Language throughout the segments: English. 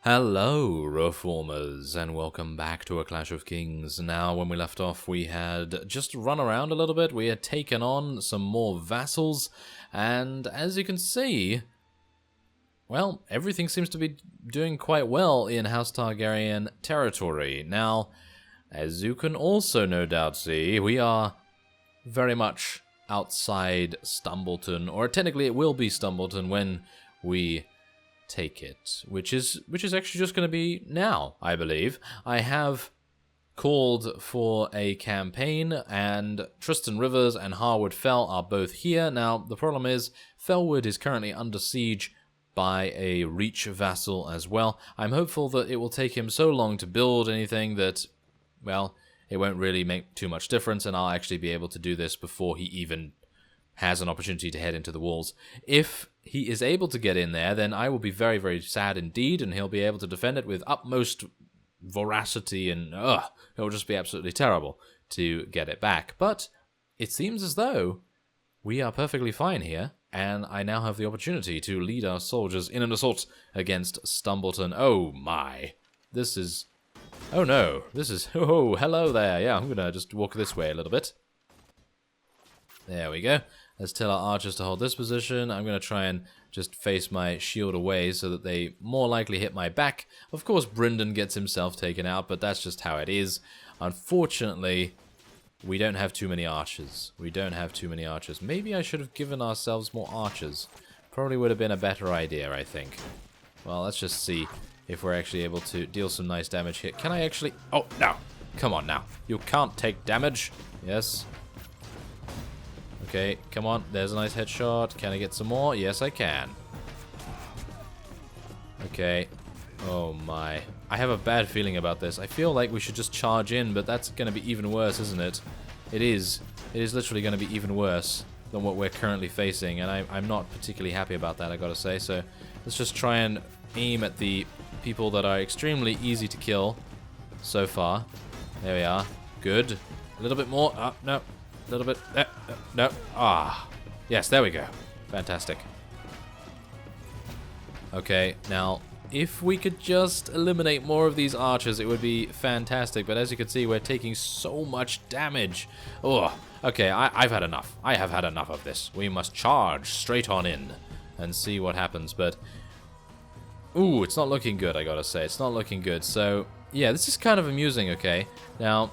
Hello, Reformers, and welcome back to A Clash of Kings. Now, when we left off, we had just run around a little bit, we had taken on some more vassals, and as you can see, well, everything seems to be doing quite well in House Targaryen territory. Now, as you can also no doubt see, we are very much outside STUMBLETON, or technically it will be STUMBLETON when we take it, which is actually just going to be now, I believe. I have called for a campaign, and Tristan Rivers and Harwood Fell are both here. Now, the problem is, Fellwood is currently under siege by a Reach vassal as well. I'm hopeful that it will take him so long to build anything that, well, it won't really make too much difference, and I'll actually be able to do this before he even has an opportunity to head into the walls. If he is able to get in there, then I will be very, very sad indeed, and he'll be able to defend it with utmost voracity, and it'll just be absolutely terrible to get it back. But it seems as though we are perfectly fine here, and I now have the opportunity to lead our soldiers in an assault against STUMBLETON. Oh my, this is... oh no, this is... oh, hello there. Yeah, I'm gonna just walk this way a little bit. There we go. Let's tell our archers to hold this position. I'm going to try and just face my shield away so that they more likely hit my back. Of course, Brynden gets himself taken out, but that's just how it is. Unfortunately, we don't have too many archers. Maybe I should have given ourselves more archers. Probably would have been a better idea, I think. Well, let's just see if we're actually able to deal some nice damage here. Can I actually... oh, no. Come on now. You can't take damage. Yes. Okay, come on. There's a nice headshot. Can I get some more? Yes, I can. Okay. Oh, my. I have a bad feeling about this. I feel like we should just charge in, but that's going to be even worse, isn't it? It is. It is literally going to be even worse than what we're currently facing, and I'm not particularly happy about that, I gotta say. So let's just try and aim at the people that are extremely easy to kill so far. There we are. Good. A little bit more. Oh, no. A little bit. No. Ah. Yes, there we go. Fantastic. Okay, now, if we could just eliminate more of these archers, it would be fantastic. But as you can see, we're taking so much damage. Oh, okay, I've had enough. I have had enough of this. We must charge straight on in and see what happens. But, ooh, it's not looking good, I gotta say. It's not looking good. So, yeah, this is kind of amusing, okay? Now,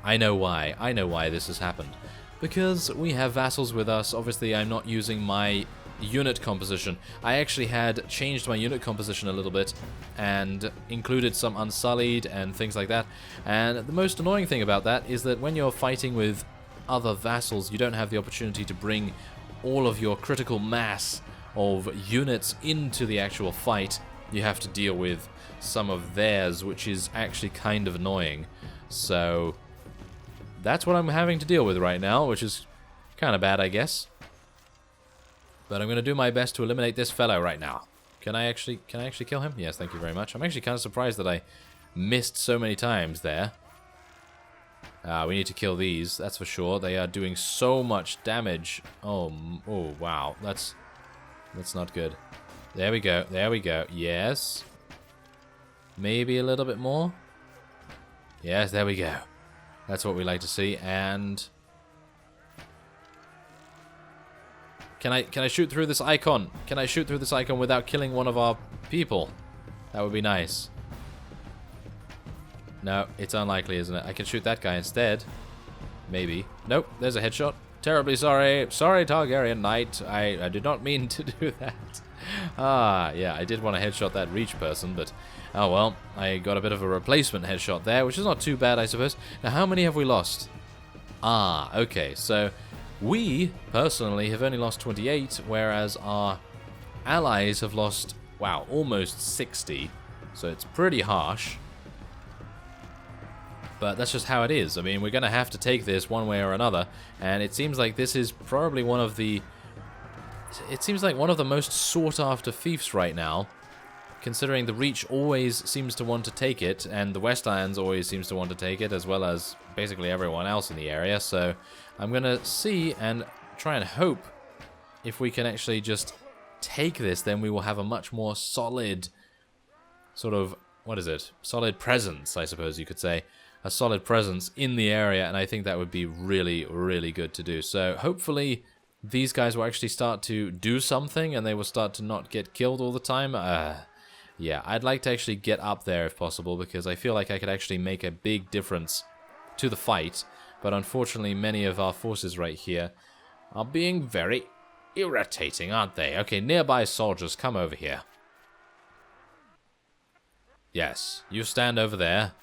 I know why. I know why this has happened. Because we have vassals with us. Obviously, I'm not using my unit composition. I actually had changed my unit composition a little bit and included some Unsullied and things like that. And the most annoying thing about that is that when you're fighting with other vassals, you don't have the opportunity to bring all of your critical mass of units into the actual fight. You have to deal with some of theirs, which is actually kind of annoying. So that's what I'm having to deal with right now, which is kind of bad, I guess. But I'm going to do my best to eliminate this fellow right now. Can I actually kill him? Yes, thank you very much. I'm actually kind of surprised that I missed so many times there. We need to kill these, that's for sure. They are doing so much damage. Oh, wow. That's not good. There we go. There we go. Yes. Maybe a little bit more. Yes, there we go. That's what we like to see. And can I shoot through this icon? Can I shoot through this icon without killing one of our people? That would be nice. No, it's unlikely, isn't it? I can shoot that guy instead. Maybe. Nope, there's a headshot. Terribly sorry. Sorry, Targaryen Knight. I did not mean to do that. Yeah, I did want to headshot that Reach person, but oh well. I got a bit of a replacement headshot there, which is not too bad, I suppose. Now, how many have we lost? Okay, so we, personally, have only lost 28, whereas our allies have lost, wow, almost 60. So it's pretty harsh. But that's just how it is. I mean, we're going to have to take this one way or another, and it seems like this is probably one of the... it seems like one of the most sought-after fiefs right now, considering the Reach always seems to want to take it, and the West Irons always seems to want to take it, as well as basically everyone else in the area. So I'm going to see and try and hope if we can actually just take this, then we will have a much more solid sort of, what is it? Solid presence, I suppose you could say. A solid presence in the area, and I think that would be really, really good to do. So hopefully these guys will actually start to do something, and they will start to not get killed all the time. Yeah, I'd like to actually get up there if possible, because I feel like I could actually make a big difference to the fight. But unfortunately, many of our forces right here are being very irritating, aren't they? Okay, nearby soldiers, come over here. Yes, you stand over there.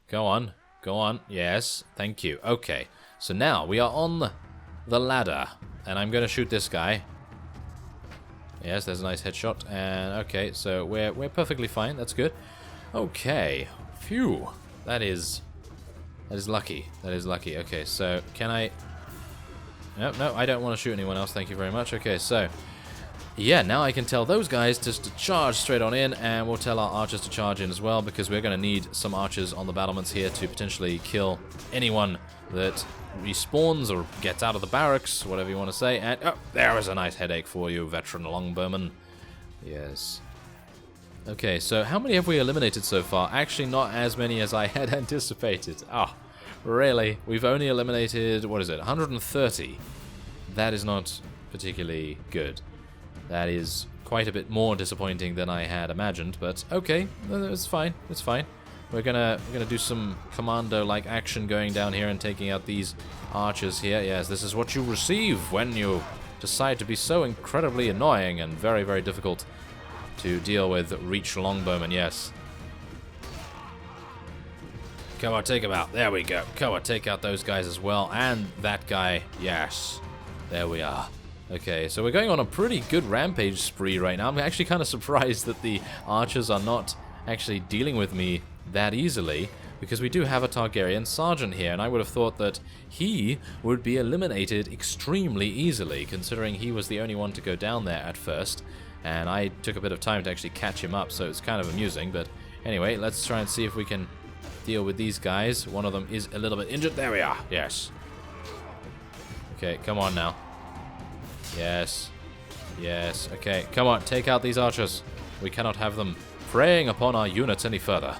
Go on, go on. Yes, thank you. Okay, so now we are on the ladder, and I'm going to shoot this guy. Yes, there's a nice headshot, and okay, so we're perfectly fine. That's good. Okay, phew, that is lucky. That is lucky. Okay, so can I? No, I don't want to shoot anyone else. Thank you very much. Okay, so yeah, now I can tell those guys just to charge straight on in, and we'll tell our archers to charge in as well, because we're going to need some archers on the battlements here to potentially kill anyone that respawns or gets out of the barracks, whatever you want to say. And oh, there is a nice headache for you, veteran longbowman. Yes. Okay, so how many have we eliminated so far? Actually, not as many as I had anticipated. Ah, really? We've only eliminated, what is it, 130? That is not particularly good. That is quite a bit more disappointing than I had imagined, but okay, it's fine, it's fine. We're gonna do some commando-like action going down here and taking out these archers here. Yes, this is what you receive when you decide to be so incredibly annoying and very, very difficult to deal with reach longbowmen, yes. Come on, take him out. There we go. Come on, take out those guys as well. And that guy, yes. There we are. Okay, so we're going on a pretty good rampage spree right now. I'm actually kind of surprised that the archers are not actually dealing with me that easily, because we do have a Targaryen sergeant here, and I would have thought that he would be eliminated extremely easily, considering he was the only one to go down there at first, and I took a bit of time to actually catch him up, so it's kind of amusing. But anyway, let's try and see if we can deal with these guys. One of them is a little bit injured. There we are. Yes. Okay, come on now. Yes. Yes. Okay, come on, take out these archers. We cannot have them preying upon our units any further.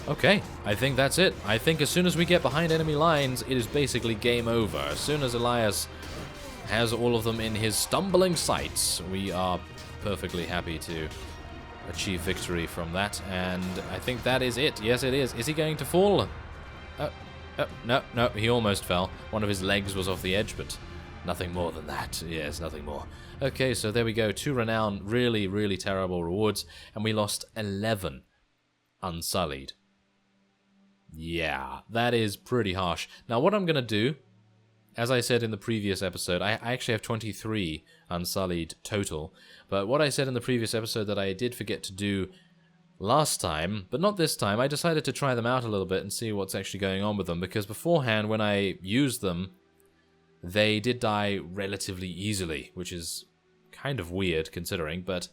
Okay, I think that's it. I think as soon as we get behind enemy lines, it is basically game over. As soon as Elias has all of them in his stumbling sights, we are perfectly happy to achieve victory from that. And I think that is it. Yes, it is. Is he going to fall? No, he almost fell. One of his legs was off the edge, but nothing more than that. Yes, nothing more. Okay, so there we go. 2 renown, really, really terrible rewards, and we lost 11 unsullied. Yeah, that is pretty harsh. Now, what I'm going to do, as I said in the previous episode, I actually have 23 unsullied total, but what I said in the previous episode that I did forget to do last time, but not this time, I decided to try them out a little bit and see what's actually going on with them, because beforehand, when I used them, they did die relatively easily, which is kind of weird considering, but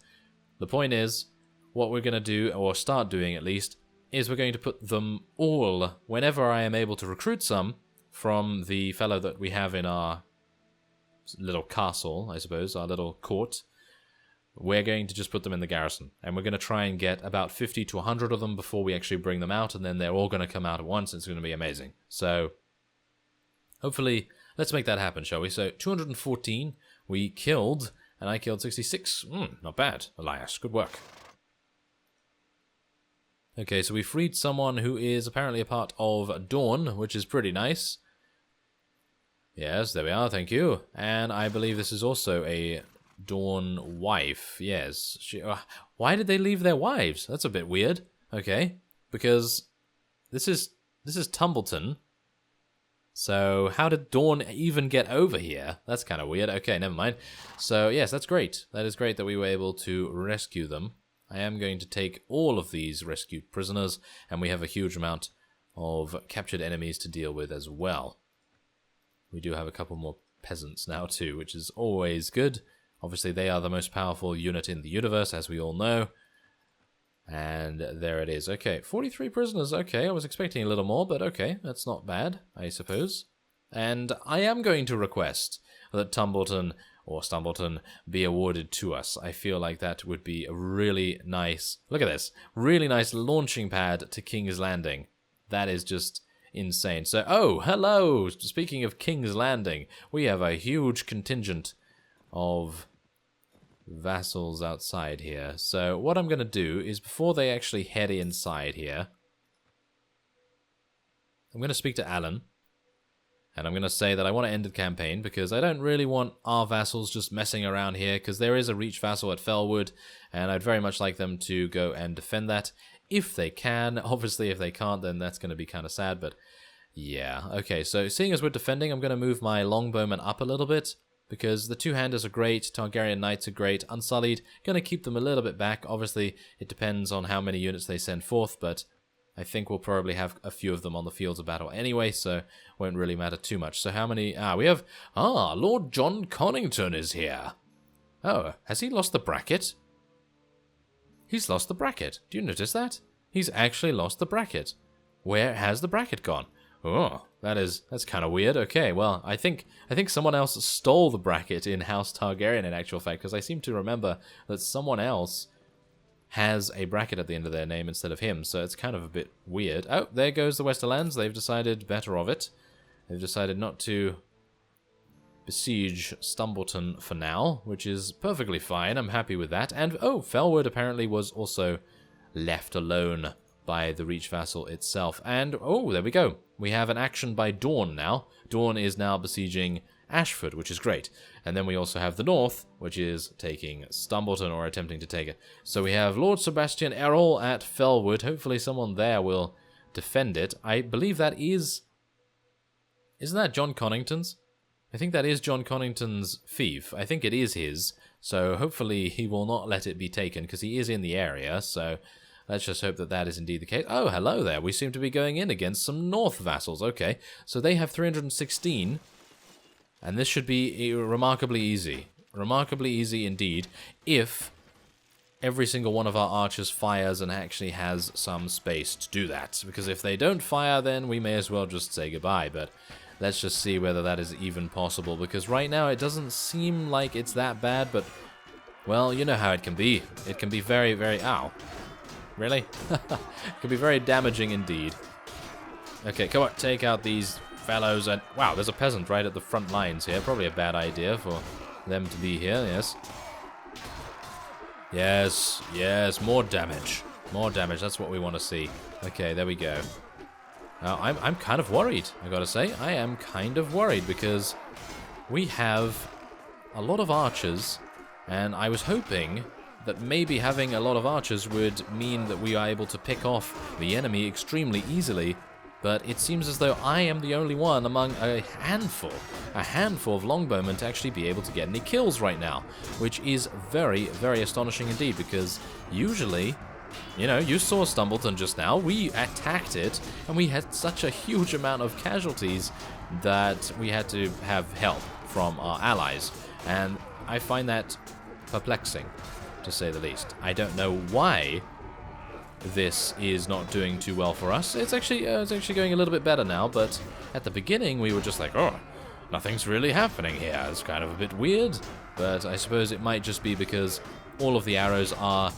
the point is, what we're going to do, or start doing at least, is we're going to put them all, whenever I am able to recruit some, from the fellow that we have in our little castle, I suppose, our little court, we're going to just put them in the garrison, and we're going to try and get about 50 to 100 of them before we actually bring them out, and then they're all going to come out at once, and it's going to be amazing. So, hopefully, let's make that happen, shall we? So, 214 we killed, and I killed 66. Not bad, Elias. Good work. Okay, so we freed someone who is apparently a part of Dawn, which is pretty nice. Yes, there we are, thank you. And I believe this is also a Dawn wife. Yes. Why did they leave their wives? That's a bit weird. Okay, because this is Tumbleton. So how did Dawn even get over here? That's kind of weird. Okay, never mind. So yes, that's great. That is great that we were able to rescue them. I am going to take all of these rescued prisoners, and we have a huge amount of captured enemies to deal with as well. We do have a couple more peasants now too, which is always good. Obviously, they are the most powerful unit in the universe, as we all know. And there it is. Okay, 43 prisoners. Okay, I was expecting a little more, but okay, that's not bad, I suppose. And I am going to request that Tumbleton or Stumbleton be awarded to us. I feel like that would be a really nice, look at this, really nice launching pad to King's Landing. That is just insane. So, oh, hello! Speaking of King's Landing, we have a huge contingent of vassals outside here. So what I'm going to do is, before they actually head inside here, I'm going to speak to Alan, and I'm going to say that I want to end the campaign because I don't really want our vassals just messing around here, because there is a reach vassal at Fellwood, and I'd very much like them to go and defend that if they can. Obviously, if they can't, then that's going to be kind of sad, but yeah. Okay, so seeing as we're defending, I'm going to move my longbowmen up a little bit, because the two-handers are great, Targaryen Knights are great, Unsullied, going to keep them a little bit back. Obviously, it depends on how many units they send forth, but I think we'll probably have a few of them on the fields of battle anyway, so won't really matter too much. So how many... we have... Lord John Connington is here. Oh, has he lost the bracket? He's lost the bracket. Do you notice that? He's actually lost the bracket. Where has the bracket gone? Oh, that's kind of weird. Okay, well, I think someone else stole the bracket in House Targaryen in actual fact, because I seem to remember that someone else has a bracket at the end of their name instead of him, so it's kind of a bit weird. Oh, there goes the Westerlands. They've decided better of it. They've decided not to besiege Stumbleton for now, which is perfectly fine. I'm happy with that. And, oh, Fellwood apparently was also left alone by the Reach Vassal itself. And, oh, there we go. We have an action by Dawn now. Dawn is now besieging Ashford, which is great. And then we also have the North, which is taking Stumbleton, or attempting to take it. So we have Lord Sebastian Errol at Fellwood. Hopefully someone there will defend it. I believe that is... Isn't that John Connington's? I think that is John Connington's fief. I think it is his. So hopefully he will not let it be taken, because he is in the area, so... Let's just hope that that is indeed the case. Oh, hello there. We seem to be going in against some North vassals. Okay, so they have 316. And this should be remarkably easy. Remarkably easy indeed, if every single one of our archers fires and actually has some space to do that. Because if they don't fire, then we may as well just say goodbye. But let's just see whether that is even possible. Because right now it doesn't seem like it's that bad, but... Well, you know how it can be. It can be very, very... Ow. Really? It can be very damaging indeed. Okay, come on, take out these fellows. And wow, there's a peasant right at the front lines here. Probably a bad idea for them to be here, yes. Yes, yes, more damage. More damage, that's what we want to see. Okay, there we go. Now, I'm kind of worried, I gotta say. I am kind of worried because we have a lot of archers, and I was hoping that maybe having a lot of archers would mean that we are able to pick off the enemy extremely easily, but it seems as though I am the only one among a handful of longbowmen to actually be able to get any kills right now, which is very, very astonishing indeed, because usually, you know, you saw Stumbleton just now, we attacked it, and we had such a huge amount of casualties that we had to have help from our allies, and I find that perplexing, to say the least. I don't know why this is not doing too well for us. It's actually going a little bit better now, but at the beginning we were just like, oh, nothing's really happening here. It's kind of a bit weird, but I suppose it might just be because all of the arrows are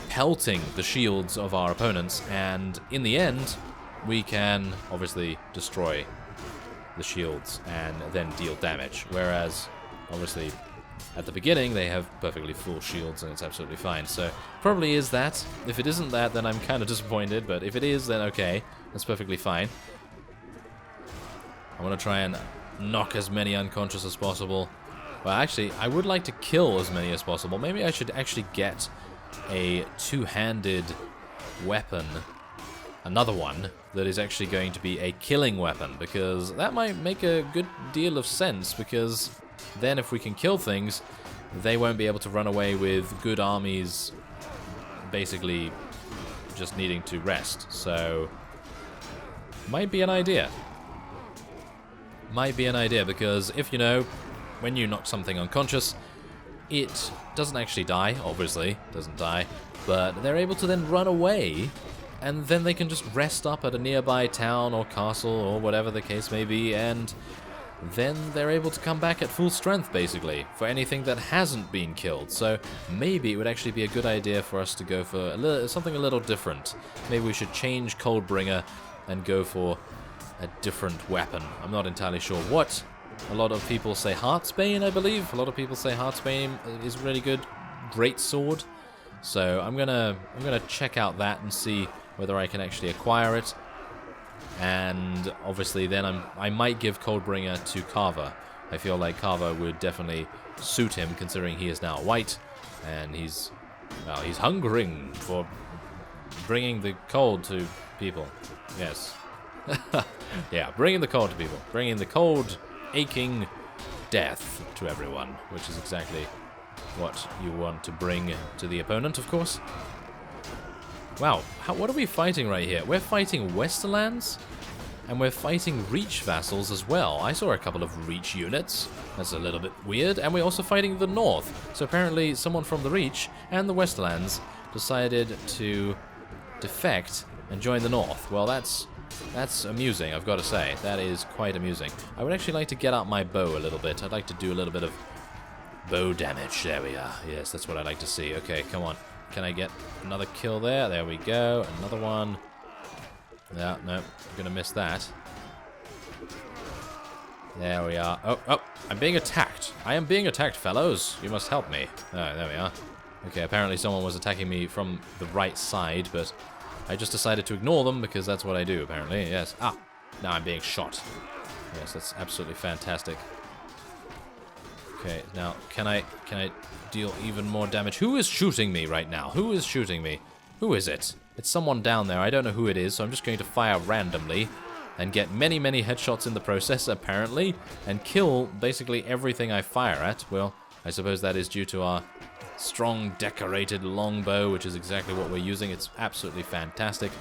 pelting the shields of our opponents, and in the end, we can obviously destroy the shields and then deal damage, whereas obviously at the beginning, they have perfectly full shields, and it's absolutely fine. So, probably is that. If it isn't that, then I'm kind of disappointed, but if it is, then okay. That's perfectly fine. I want to try and knock as many unconscious as possible. Well, actually, I would like to kill as many as possible. Maybe I should actually get a two-handed weapon. Another one that is actually going to be a killing weapon, because that might make a good deal of sense, because... then if we can kill things, they won't be able to run away with good armies basically just needing to rest. So, might be an idea. Might be an idea, because if you know, when you knock something unconscious, it doesn't actually die, obviously, doesn't die, but they're able to then run away, and then they can just rest up at a nearby town or castle or whatever the case may be, and then they're able to come back at full strength, basically, for anything that hasn't been killed. So maybe it would actually be a good idea for us to go for something a little different. Maybe we should change Coldbringer and go for a different weapon. I'm not entirely sure what. A lot of people say Heartsbane, I believe. A lot of people say Heartsbane is really good. Great sword. So I'm gonna check out that and see whether I can actually acquire it. And obviously then I might give Coldbringer to Carver. I feel like Carver would definitely suit him, considering he is now white, and he's hungering for bringing the cold to people. Yes. Yeah, bringing the cold to people. Bringing the cold, aching death to everyone, which is exactly what you want to bring to the opponent, of course. Wow, what are we fighting right here? We're fighting Westerlands, and we're fighting Reach vassals as well. I saw a couple of Reach units. That's a little bit weird. And we're also fighting the North. So apparently someone from the Reach and the Westerlands decided to defect and join the North. Well, that's amusing, I've got to say. That is quite amusing. I would actually like to get out my bow a little bit. I'd like to do a little bit of bow damage. There we are. Yes, that's what I'd like to see. Okay, come on. Can I get another kill there? There we go. Another one. Yeah, no, I'm gonna miss that. There we are. Oh, I'm being attacked. I am being attacked, fellows. You must help me. Oh, there we are. Okay, apparently someone was attacking me from the right side, but I just decided to ignore them because that's what I do, apparently. Yes. Ah, now I'm being shot. Yes, that's absolutely fantastic. Okay, now, can I deal even more damage? Who is shooting me right now? Who is shooting me? Who is it? It's someone down there. I don't know who it is, so I'm just going to fire randomly and get many, many headshots in the process, apparently, and kill basically everything I fire at. Well, I suppose that is due to our strong, decorated longbow, which is exactly what we're using. It's absolutely fantastic.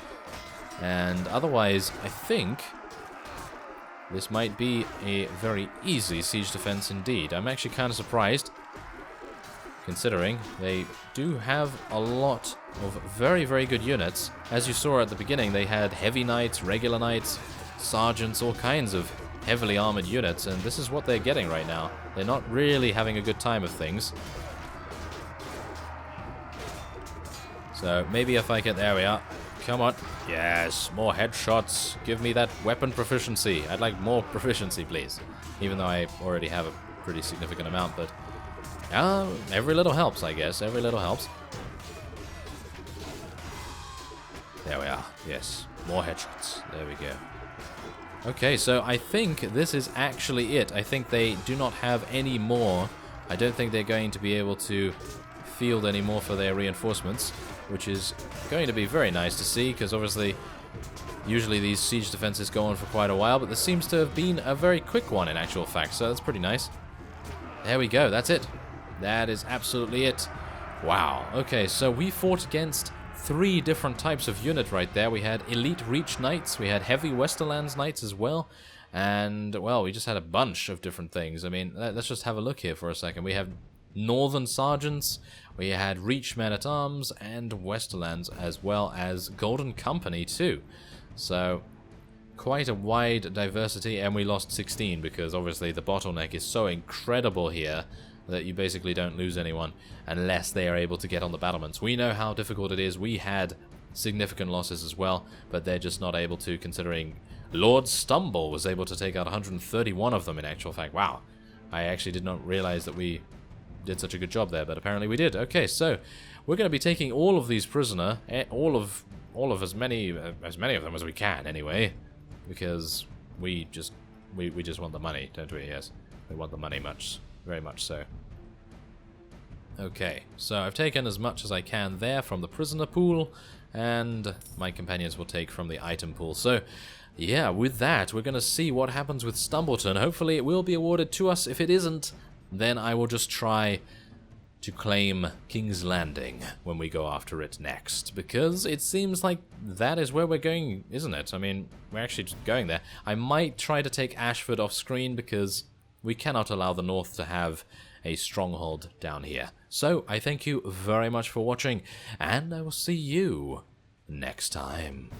And otherwise, I think this might be a very easy siege defense indeed. I'm actually kind of surprised, considering they do have a lot of very, very good units. As you saw at the beginning, they had heavy knights, regular knights, sergeants, all kinds of heavily armored units, and this is what they're getting right now. They're not really having a good time of things. So maybe if I get... There we are. Come on. Yes, more headshots. Give me that weapon proficiency. I'd like more proficiency, please. Even though I already have a pretty significant amount, but... every little helps, I guess. Every little helps. There we are. Yes. More headshots. There we go. Okay, so I think this is actually it. I think they do not have any more. I don't think they're going to be able to field any more for their reinforcements, which is going to be very nice to see, because obviously usually these siege defenses go on for quite a while, but this seems to have been a very quick one in actual fact, so that's pretty nice. There we go. That's it. That is absolutely it. Wow. Okay, so we fought against 3 different types of unit right there. We had elite Reach Knights, we had heavy Westerlands Knights as well, and, well, we just had a bunch of different things. I mean, let's just have a look here for a second. We have Northern Sergeants, we had Reach Men-at-Arms, and Westerlands, as well as Golden Company too. So, quite a wide diversity, and we lost 16 because obviously the bottleneck is so incredible here that you basically don't lose anyone unless they are able to get on the battlements. We know how difficult it is. We had significant losses as well, but they're just not able to, considering Lord Stumble was able to take out 131 of them in actual fact. Wow. I actually did not realize that we did such a good job there, but apparently we did. Okay, so we're going to be taking all of these prisoner, all of as many of them as we can anyway, because we just want the money, don't we? Yes, we want the money very much so. Okay, so I've taken as much as I can there from the prisoner pool, and my companions will take from the item pool. So, yeah, with that, we're going to see what happens with Stumbleton. Hopefully it will be awarded to us. If it isn't, then I will just try to claim King's Landing when we go after it next, because it seems like that is where we're going, isn't it? I mean, we're actually just going there. I might try to take Ashford off screen, because we cannot allow the North to have a stronghold down here. So, I thank you very much for watching, and I will see you next time.